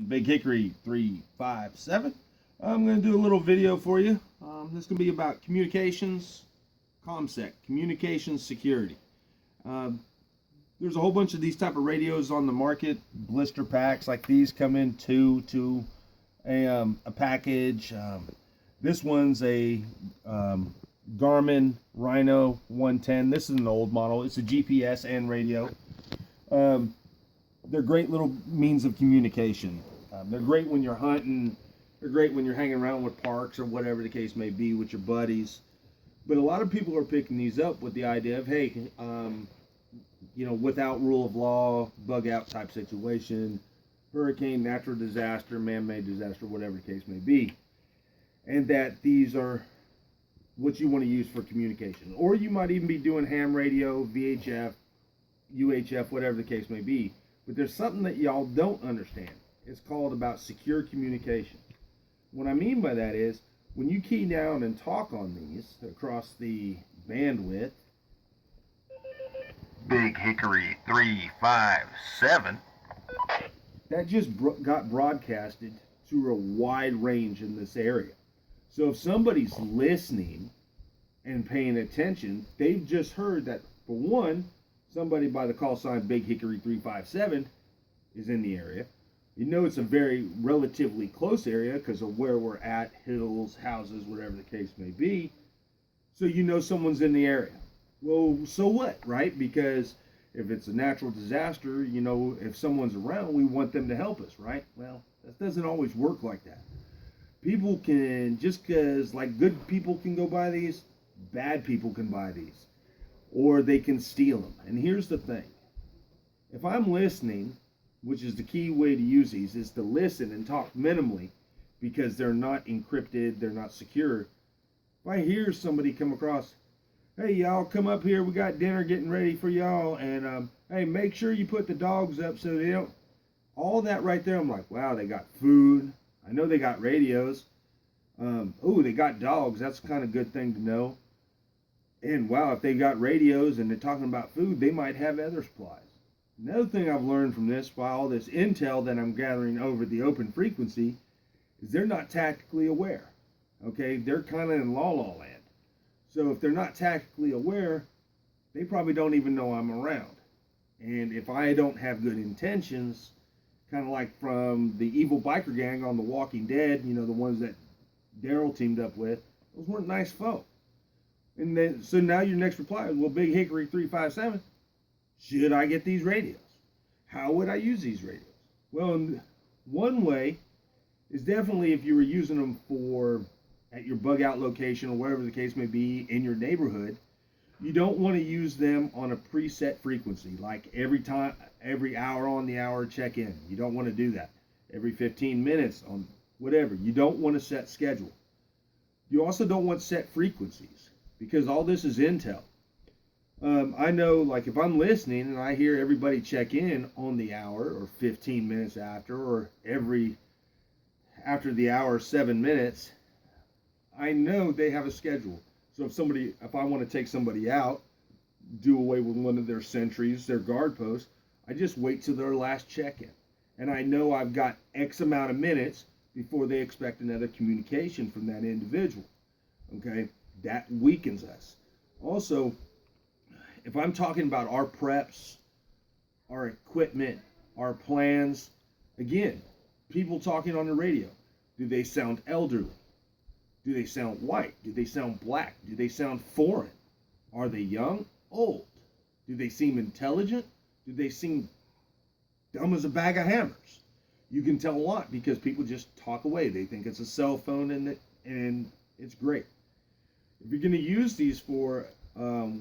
Big Hickory 357. I'm going to do a little video for you. This is going to be about communications, CommSec, communications security. There's a whole bunch of these type of radios on the market. Blister packs like these come in to a package. This one's a Garmin Rhino 110. This is an old model. It's a GPS and radio. They're great little means of communication. They're great when you're hunting. They're great when you're hanging around with parks or whatever the case may be with your buddies. But a lot of people are picking these up with the idea of, hey, without rule of law, bug out type situation, hurricane, natural disaster, man-made disaster, whatever the case may be. And that these are what you want to use for communication. Or you might even be doing ham radio, VHF, UHF, whatever the case may be. But there's something that y'all don't understand. It's called about secure communication. What I mean by that is, when you key down and talk on these across the bandwidth, Big Hickory 357, that just got broadcasted to a wide range in this area. So if somebody's listening and paying attention, they've just heard that, for one, somebody by the call sign Big Hickory 357 is in the area. You know it's a very relatively close area because of where we're at, hills, houses, whatever the case may be. So you know someone's in the area. Well, so what, right? Because if it's a natural disaster, if someone's around, we want them to help us, right? Well, that doesn't always work like that. People can, just because like good people can go buy these, bad people can buy these. Or they can steal them. And here's the thing. If I'm listening, which is the key way to use these, is to listen and talk minimally because they're not encrypted, they're not secure. If I hear somebody come across, hey, y'all, come up here, we got dinner getting ready for y'all, and hey, make sure you put the dogs up so they don't, all that right there, I'm like, wow, they got food. I know they got radios. Oh, they got dogs. That's kind of a good thing to know. And wow, if they got radios and they're talking about food, they might have other supplies. Another thing I've learned from this, by all this intel that I'm gathering over the open frequency, is they're not tactically aware. Okay, they're kind of in la-la land. So if they're not tactically aware, they probably don't even know I'm around. And if I don't have good intentions, kind of like from the evil biker gang on The Walking Dead, the ones that Daryl teamed up with, those weren't nice folk. And then, so now your next reply is, well, Big Hickory 357, should I get these radios? How would I use these radios? Well, one way is definitely if you were using them for at your bug out location or whatever the case may be in your neighborhood, you don't want to use them on a preset frequency, like every hour on the hour check in. You don't want to do that. Every 15 minutes on whatever. You don't want to set schedule. You also don't want set frequencies, because all this is intel. I know, like, if I'm listening and I hear everybody check in on the hour or 15 minutes after, or after the hour 7 minutes, I know they have a schedule. So if I want to take somebody out, do away with one of their sentries, their guard posts, I just wait till their last check-in. And I know I've got X amount of minutes before they expect another communication from that individual. Okay? That weakens us. Also, if I'm talking about our preps, our equipment, our plans, again, people talking on the radio, do they sound elderly? Do they sound white? Do they sound black? Do they sound foreign? Are they young? Old? Do they seem intelligent? Do they seem dumb as a bag of hammers? You can tell a lot because people just talk away. They think it's a cell phone and it's great. If you're going to use these for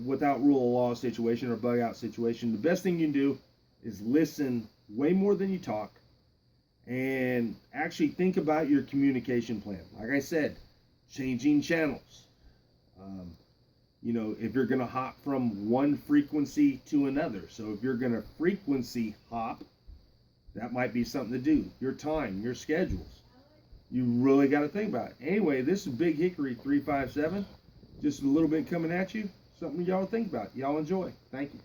without rule of law situation or bug out situation, the best thing you can do is listen way more than you talk and actually think about your communication plan. Like I said, changing channels. If you're going to hop from one frequency to another. So if you're going to frequency hop, that might be something to do. Your time, your schedules. You really got to think about it. Anyway, this is Big Hickory 357. Just a little bit coming at you. Something y'all think about. Y'all enjoy. Thank you.